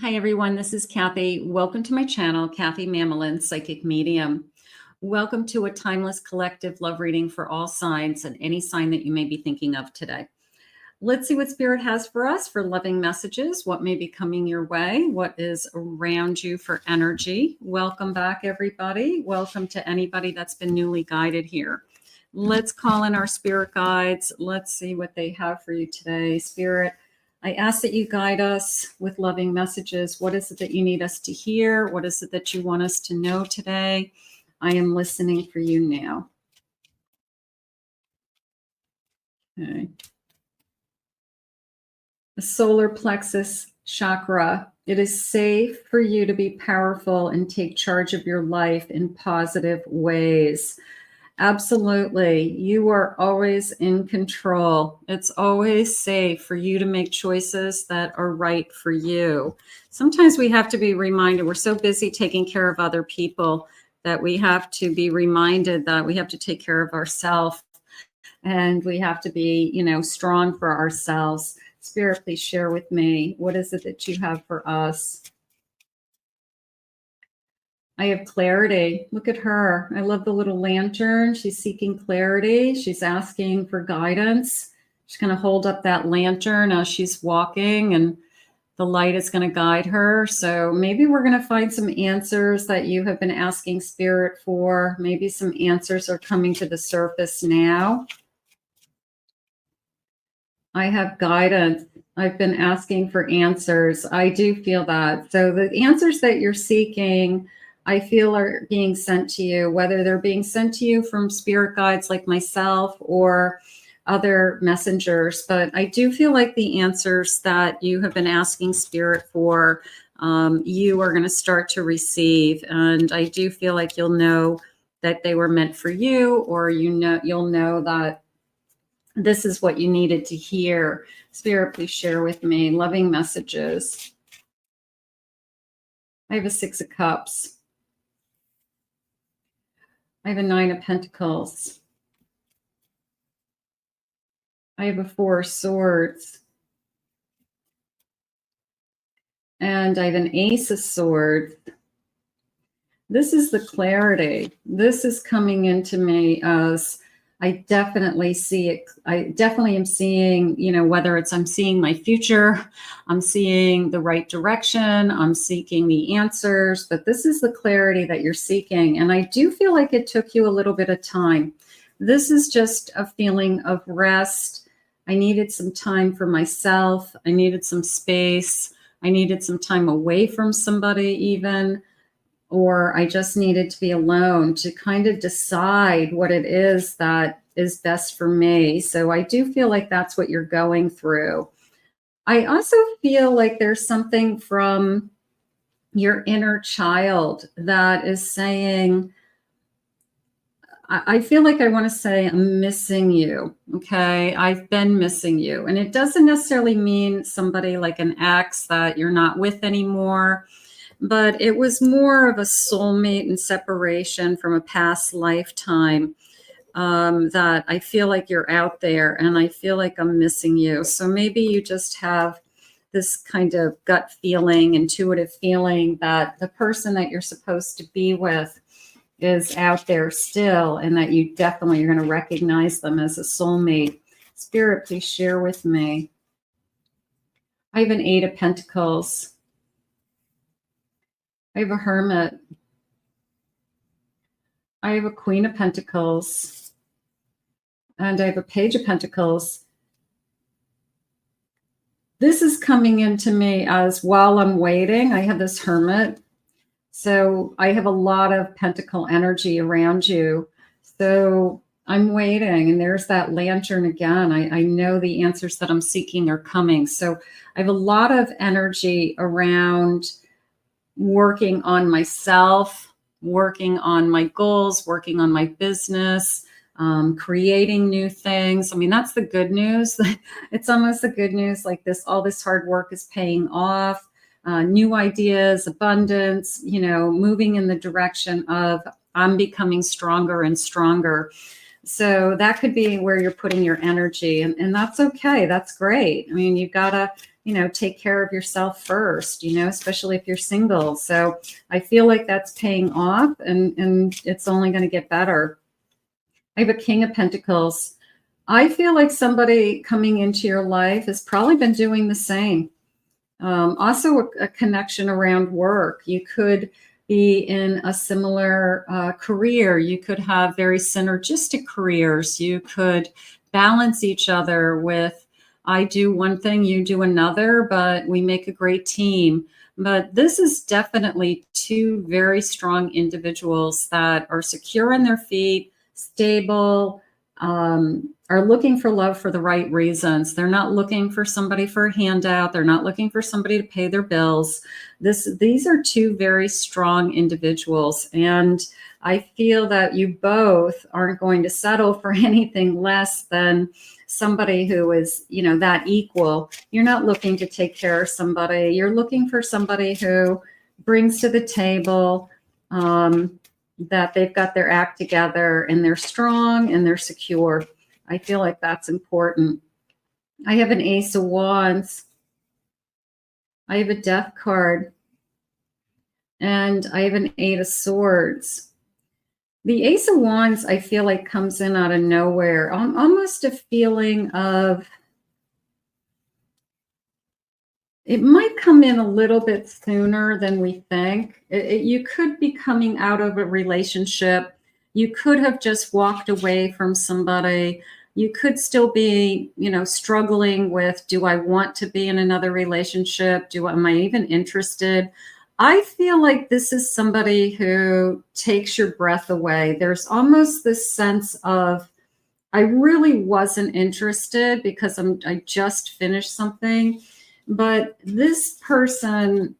Hi, everyone. This is Kathy. Welcome to my channel, Kathy Mamelin, Psychic Medium. Welcome to a timeless collective love reading for all signs and any sign that you may be thinking of today. Let's see what Spirit has for us for loving messages, what may be coming your way, what is around you for energy. Welcome back, everybody. Welcome to anybody that's been newly guided here. Let's call in our spirit guides. Let's see what they have for you today. Spirit, I ask that you guide us with loving messages. What is it that you need us to hear? What is it that you want us to know today? I am listening for you now. Okay. The solar plexus chakra. It is safe for you to be powerful and take charge of your life in positive ways. Absolutely. You are always in control. It's always safe for you to make choices that are right for you. Sometimes we have to be reminded, we're so busy taking care of other people that we have to be reminded that we have to take care of ourselves and we have to be, strong for ourselves. Spirit, please share with me. What is it that you have for us? I have clarity. Look at her. I love the little lantern. She's seeking clarity. She's asking for guidance. She's going to hold up that lantern as she's walking, and the light is going to guide her. So maybe we're going to find some answers that you have been asking Spirit for. Maybe some answers are coming to the surface now. I have guidance. I've been asking for answers. I do feel that. So the answers that you're seeking, I feel are being sent to you, whether they're being sent to you from spirit guides like myself or other messengers. But I do feel like the answers that you have been asking Spirit for, you are going to start to receive. And I do feel like you'll know that they were meant for you, or you'll know that this is what you needed to hear. Spirit, please share with me loving messages. I have a 6 of Cups. I have a 9 of Pentacles. I have a 4 of Swords. And I have an Ace of Swords. This is the clarity. This is coming into me as I definitely see it. I definitely am seeing, whether it's I'm seeing my future, I'm seeing the right direction, I'm seeking the answers, but this is the clarity that you're seeking. And I do feel like it took you a little bit of time. This is just a feeling of rest. I needed some time for myself. I needed some space. I needed some time away from somebody even. Or I just needed to be alone to kind of decide what it is that is best for me. So I do feel like that's what you're going through. I also feel like there's something from your inner child that is saying, I feel like I want to say, I'm missing you. Okay. I've been missing you. And it doesn't necessarily mean somebody like an ex that you're not with anymore. But it was more of a soulmate and separation from a past lifetime that I feel like you're out there and I feel like I'm missing you. So maybe you just have this kind of gut feeling, intuitive feeling that the person that you're supposed to be with is out there still, and that you definitely are going to recognize them as a soulmate. Spirit, please share with me. I have an 8 of Pentacles. I have a Hermit. I have a Queen of Pentacles. And I have a Page of Pentacles. This is coming into me as while I'm waiting, I have this Hermit. So I have a lot of Pentacle energy around you. So I'm waiting, and there's that lantern again. I know the answers that I'm seeking are coming. So I have a lot of energy around working on myself, working on my goals, working on my business, creating new things. I mean, that's the good news. It's almost the good news, like all this hard work is paying off, new ideas, abundance, moving in the direction of I'm becoming stronger and stronger. So that could be where you're putting your energy, and that's okay. That's great. I mean, you've got to take care of yourself first, especially if you're single. So I feel like that's paying off, and it's only going to get better. I have a King of Pentacles. I feel like somebody coming into your life has probably been doing the same. Also a connection around work. You could be in a similar career. You could have very synergistic careers. You could balance each other with, I do one thing, you do another, but we make a great team. But this is definitely two very strong individuals that are secure in their feet, stable, are looking for love for the right reasons. They're not looking for somebody for a handout. They're not looking for somebody to pay their bills. These are two very strong individuals. And I feel that you both aren't going to settle for anything less than somebody who is, that equal. You're not looking to take care of somebody. You're looking for somebody who brings to the table, that they've got their act together and they're strong and they're secure. I feel like that's important. I have an Ace of Wands. I have a Death card. And I have an Eight of Swords. The Ace of Wands, I feel like, comes in out of nowhere. Almost a feeling of, it might come in a little bit sooner than we think. You could be coming out of a relationship. You could have just walked away from somebody. You could still be, struggling with, do I want to be in another relationship? Am I even interested? I feel like this is somebody who takes your breath away. There's almost this sense of, I really wasn't interested because I just finished something. But this person,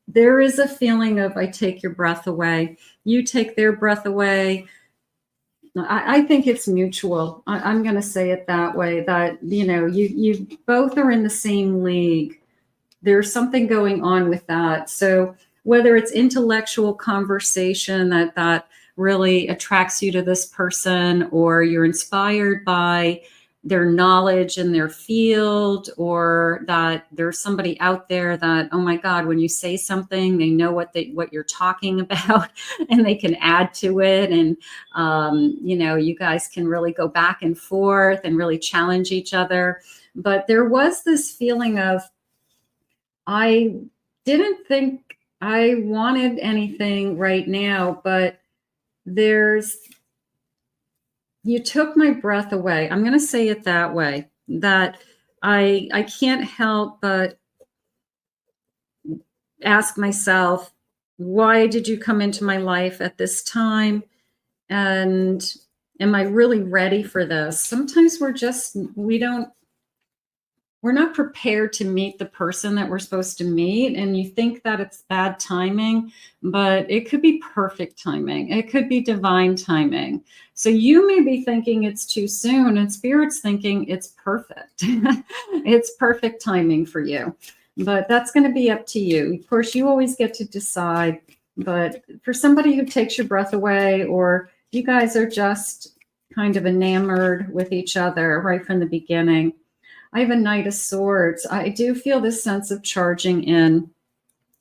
there is a feeling of, I take your breath away. You take their breath away. I think it's mutual. I'm going to say it that way, that, you both are in the same league. There's something going on with that. So whether it's intellectual conversation that really attracts you to this person, or you're inspired by their knowledge in their field, or that there's somebody out there that, oh my God, when you say something, they know what you're talking about and they can add to it. And, you guys can really go back and forth and really challenge each other. But there was this feeling of, I didn't think I wanted anything right now, but you took my breath away. I'm going to say it that way, that I can't help but ask myself, why did you come into my life at this time? And am I really ready for this? Sometimes we're not prepared to meet the person that we're supposed to meet. And you think that it's bad timing, but it could be perfect timing. It could be divine timing. So you may be thinking it's too soon, and Spirit's thinking it's perfect. It's perfect timing for you. But that's going to be up to you. Of course, you always get to decide. But for somebody who takes your breath away, or you guys are just kind of enamored with each other right from the beginning, I have a Knight of Swords. I do feel this sense of charging in.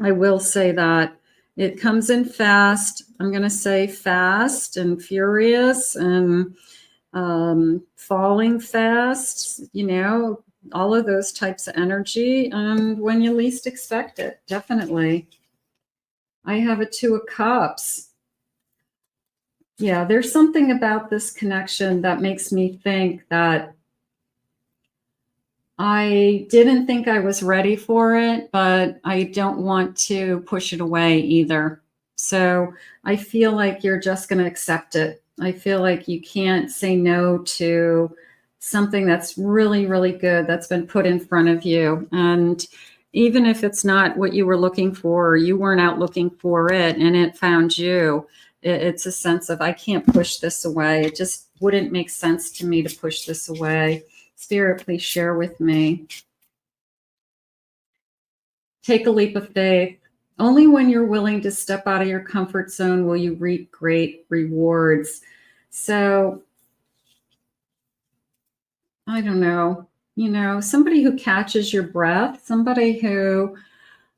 I will say that it comes in fast. I'm going to say fast and furious and falling fast, all of those types of energy. And when you least expect it, definitely. I have a Two of Cups. Yeah, there's something about this connection that makes me think that I didn't think I was ready for it, but I don't want to push it away either. So I feel like you're just going to accept it. I feel like you can't say no to something that's really, really good that's been put in front of you. And even if it's not what you were looking for, or you weren't out looking for it and it found you, it's a sense of, I can't push this away. It just wouldn't make sense to me to push this away. Spirit, please share with me. Take a leap of faith. Only when you're willing to step out of your comfort zone will you reap great rewards. So, I don't know. You know, somebody who catches your breath, somebody who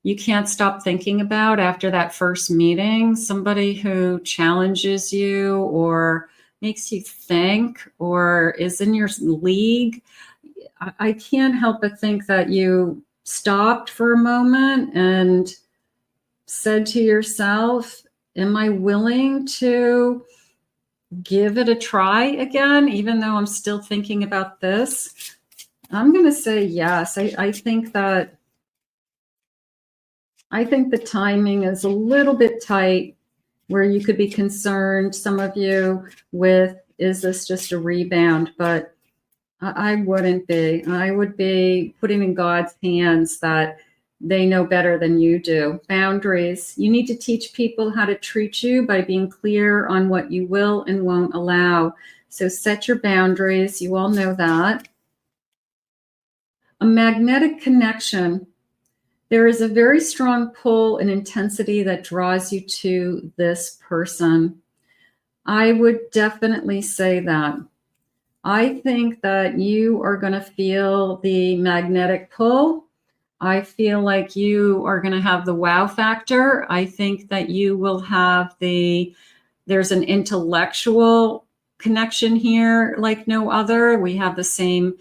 you can't stop thinking about after that first meeting, somebody who challenges you or makes you think or is in your league. I can't help but think that you stopped for a moment and said to yourself, am I willing to give it a try again, even though I'm still thinking about this? I'm going to say yes. I think the timing is a little bit tight, where you could be concerned, some of you, with, is this just a rebound? But I wouldn't be. I would be putting in God's hands that they know better than you do. Boundaries. You need to teach people how to treat you by being clear on what you will and won't allow. So set your boundaries. You all know that. A magnetic connection. There is a very strong pull and intensity that draws you to this person. I would definitely say that. I think that you are going to feel the magnetic pull. I feel like you are going to have the wow factor. I think that you will have there's an intellectual connection here like no other. We have the same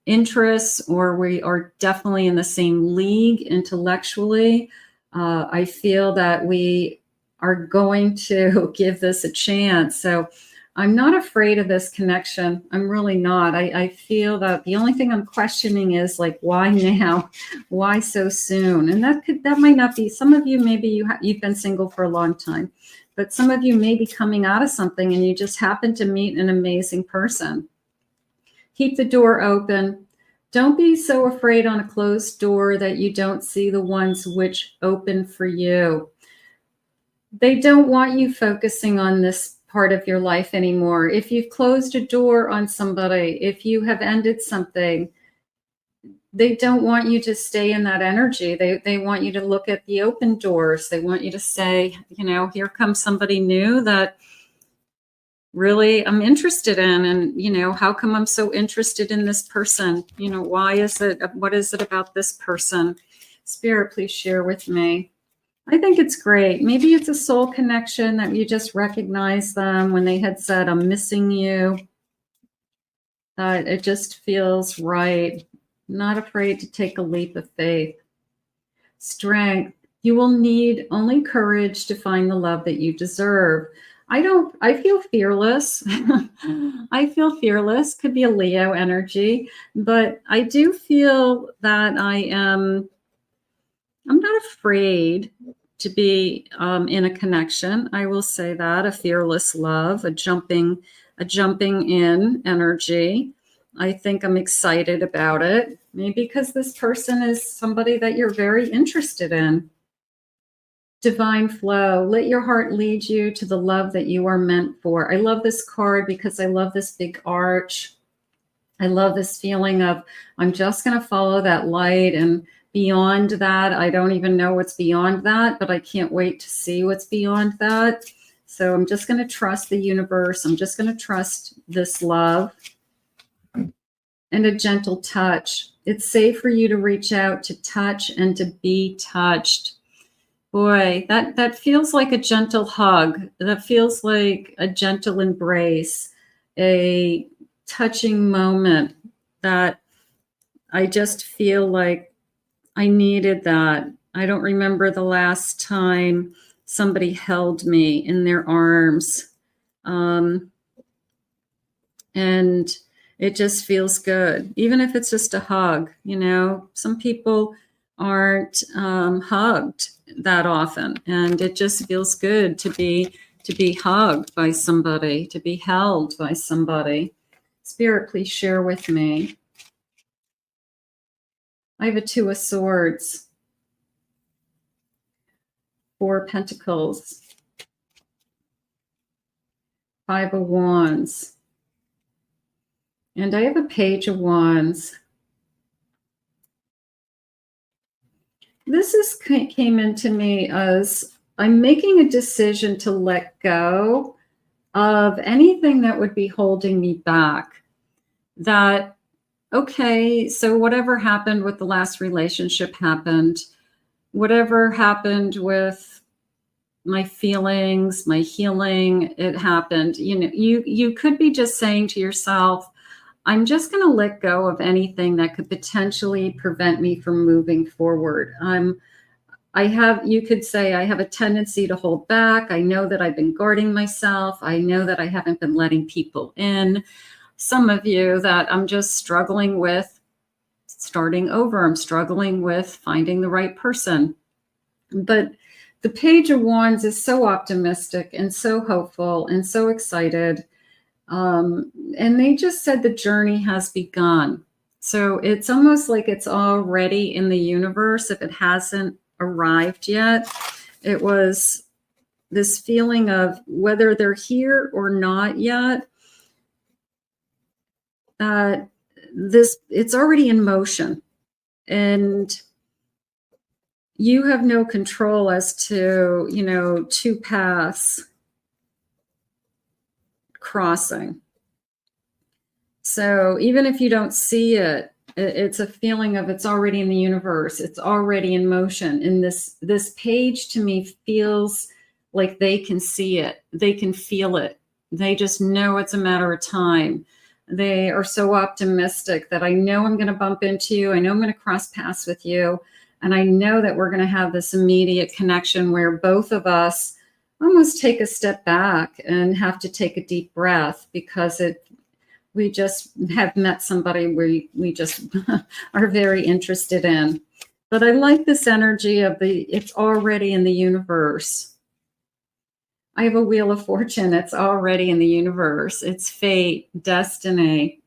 interests, or we are definitely in the same league intellectually. I feel that we are going to give this a chance. So I'm not afraid of this connection. I'm really not. I feel that the only thing I'm questioning is like, why now? Why so soon? And that might not be, some of you, maybe you've been single for a long time, but some of you may be coming out of something and you just happen to meet an amazing person. Keep the door open. Don't be so afraid on a closed door that you don't see the ones which open for you. They don't want you focusing on this part of your life anymore. If you've closed a door on somebody, if you have ended something, they don't want you to stay in that energy. They want you to look at the open doors. They want you to say, you know, here comes somebody new that really I'm interested in. And, you know, how come I'm so interested in this person? You know, why is it, what is it about this person? Spirit, please share with me. I think it's great. Maybe it's a soul connection that you just recognize them when they had said, I'm missing you. It just feels right. Not afraid to take a leap of faith. Strength. You will need only courage to find the love that you deserve. I feel fearless. I feel fearless. Could be a Leo energy, but I do feel that I'm not afraid to be in a connection. I will say that, a fearless love, a jumping in energy. I think I'm excited about it. Maybe because this person is somebody that you're very interested in. Divine flow. Let your heart lead you to the love that you are meant for. I love this card because I love this big arch. I love this feeling of, I'm just going to follow that light, and beyond that, I don't even know what's beyond that, but I can't wait to see what's beyond that. So I'm just going to trust the universe. I'm just going to trust this love. And a gentle touch. It's safe for you to reach out, to touch, and to be touched. Boy, that feels like a gentle hug. That feels like a gentle embrace, a touching moment that I just feel like I needed that. I don't remember the last time somebody held me in their arms. And it just feels good, even if it's just a hug. You know, some people aren't hugged that often, and it just feels good to be hugged by somebody, to be held by somebody. Spirit, please share with me. I have a 2 of Swords, 4 of Pentacles, 5 of Wands, and I have a Page of Wands. This came into me as I'm making a decision to let go of anything that would be holding me back. That, okay, so whatever happened with the last relationship happened. Whatever happened with my feelings, my healing, it happened. You know, you could be just saying to yourself, I'm just going to let go of anything that could potentially prevent me from moving forward. You could say I have a tendency to hold back. I know that I've been guarding myself. I know that I haven't been letting people in. Some of you that I'm just struggling with starting over. I'm struggling with finding the right person. But the Page of Wands is so optimistic and so hopeful and so excited. And they just said the journey has begun. So it's almost like it's already in the universe if it hasn't arrived yet. It was this feeling of whether they're here or not yet, it's already in motion. And you have no control as to, you know, two paths crossing. So even if you don't see it, it's a feeling of it's already in the universe. It's already in motion. And this page to me feels like they can see it. They can feel it. They just know it's a matter of time. They are so optimistic that I know I'm going to bump into you. I know I'm going to cross paths with you. And I know that we're going to have this immediate connection where both of us almost take a step back and have to take a deep breath because we just have met somebody we just are very interested in. But I like this energy of it's already in the universe. I have a Wheel of Fortune. It's already in the universe. It's fate, destiny.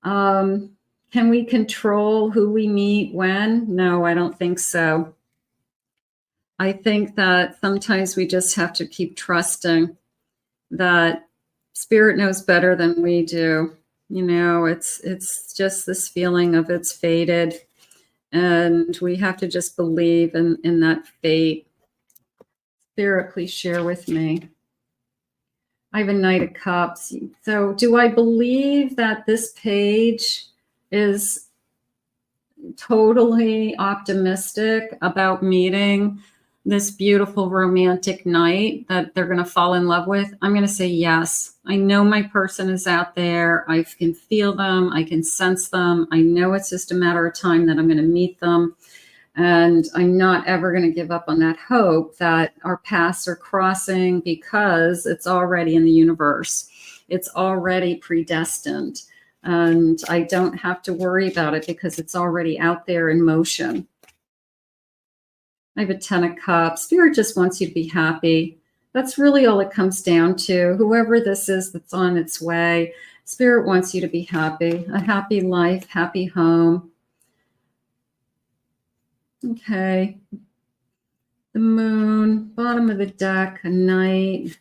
Can we control who we meet when? No, I don't think so. I think that sometimes we just have to keep trusting that Spirit knows better than we do. You know, it's just this feeling of it's fated, and we have to just believe in that fate. Spirit, please share with me. I have a Knight of Cups. So do I believe that this page is totally optimistic about meeting this beautiful romantic knight that they're going to fall in love with? I'm going to say yes. I know my person is out there. I can feel them. I can sense them. I know it's just a matter of time that I'm going to meet them. And I'm not ever going to give up on that hope that our paths are crossing because it's already in the universe. It's already predestined. And I don't have to worry about it because it's already out there in motion. I have a 10 of Cups. Spirit just wants you to be happy. That's really all it comes down to. Whoever this is that's on its way, Spirit wants you to be happy. A happy life, happy home. Okay. The Moon, bottom of the deck, a Knight.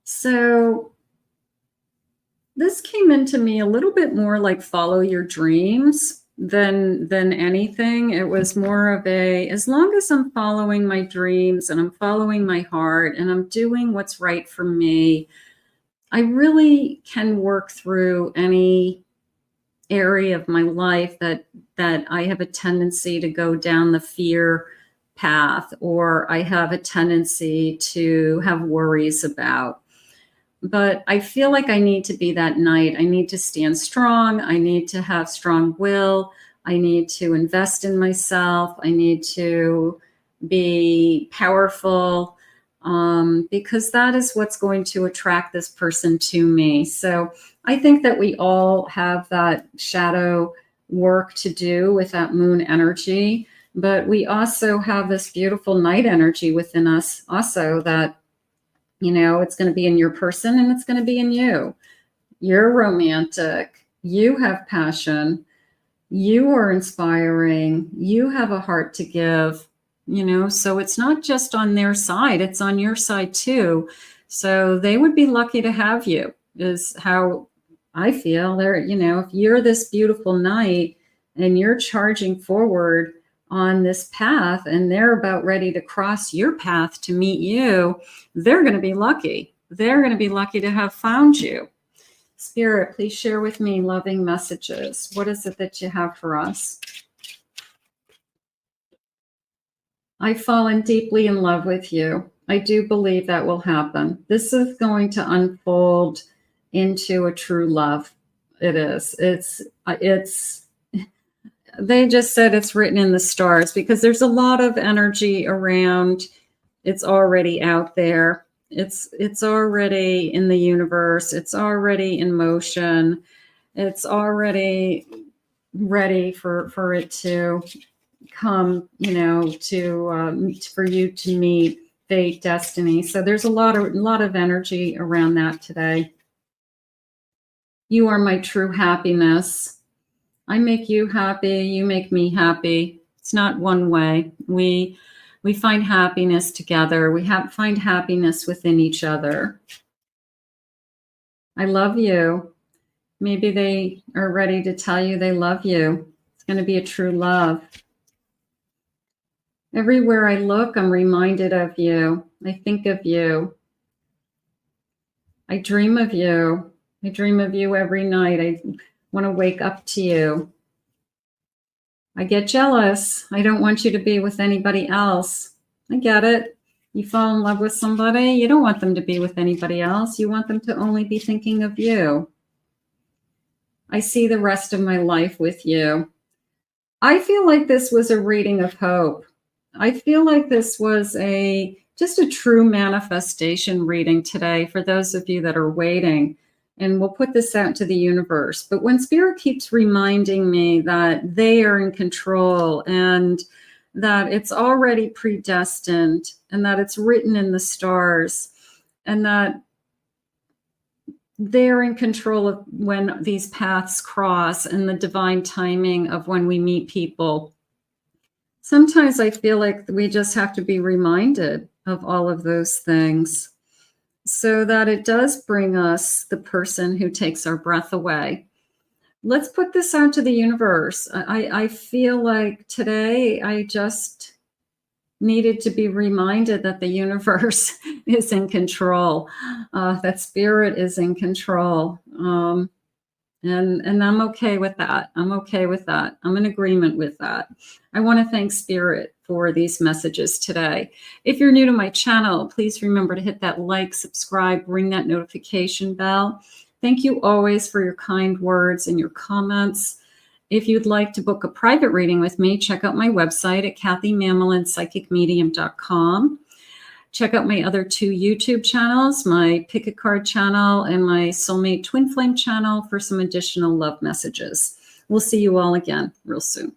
So this came into me a little bit more like follow your dreams than anything. It was more of as long as I'm following my dreams and I'm following my heart and I'm doing what's right for me, I really can work through any area of my life that I have a tendency to go down the fear path, or I have a tendency to have worries about. But I feel like I need to be that knight. I need to stand strong. I need to have strong will. I need to invest in myself. I need to be powerful, because that is what's going to attract this person to me. So I think that we all have that shadow work to do with that moon energy, but we also have this beautiful night energy within us also that, you know, it's going to be in your person and it's going to be in you. You're romantic. You have passion. You are inspiring. You have a heart to give, you know, so it's not just on their side, it's on your side too. So they would be lucky to have you, is how I feel. There, you know, if you're this beautiful knight and you're charging forward on this path and they're about ready to cross your path to meet you, they're going to be lucky. They're going to be lucky to have found you. Spirit, please share with me loving messages. What is it that you have for us? I've fallen deeply in love with you. I do believe that will happen. This is going to unfold into a true love. It is. They just said it's written in the stars because there's a lot of energy around. It's already out there. It's already in the universe. It's already in motion. It's already ready for it to come, for you to meet fate, destiny. So there's a lot of energy around that today. You are my true happiness. I make you happy. You make me happy. It's not one way. We find happiness together. We find happiness within each other. I love you. Maybe they are ready to tell you they love you. It's going to be a true love. Everywhere I look, I'm reminded of you. I think of you. I dream of you. I dream of you every night. I want to wake up to you. I get jealous. I don't want you to be with anybody else. I get it. You fall in love with somebody, you don't want them to be with anybody else. You want them to only be thinking of you. I see the rest of my life with you. I feel like this was a reading of hope. I feel like this was just a true manifestation reading today for those of you that are waiting. And we'll put this out to the universe. But when Spirit keeps reminding me that they are in control and that it's already predestined and that it's written in the stars and that they're in control of when these paths cross and the divine timing of when we meet people, sometimes I feel like we just have to be reminded of all of those things so that it does bring us the person who takes our breath away. Let's put this out to the universe. I feel like today I just needed to be reminded that the universe is in control, that Spirit is in control. And I'm okay with that. I'm okay with that. I'm in agreement with that. I want to thank Spirit for these messages today. If you're new to my channel, please remember to hit that like, subscribe, ring that notification bell. Thank you always for your kind words and your comments. If you'd like to book a private reading with me, check out my website at KathyMammelonPsychicMedium.com. Check out my other 2 YouTube channels, my Pick a Card channel and my Soulmate Twin Flame channel for some additional love messages. We'll see you all again real soon.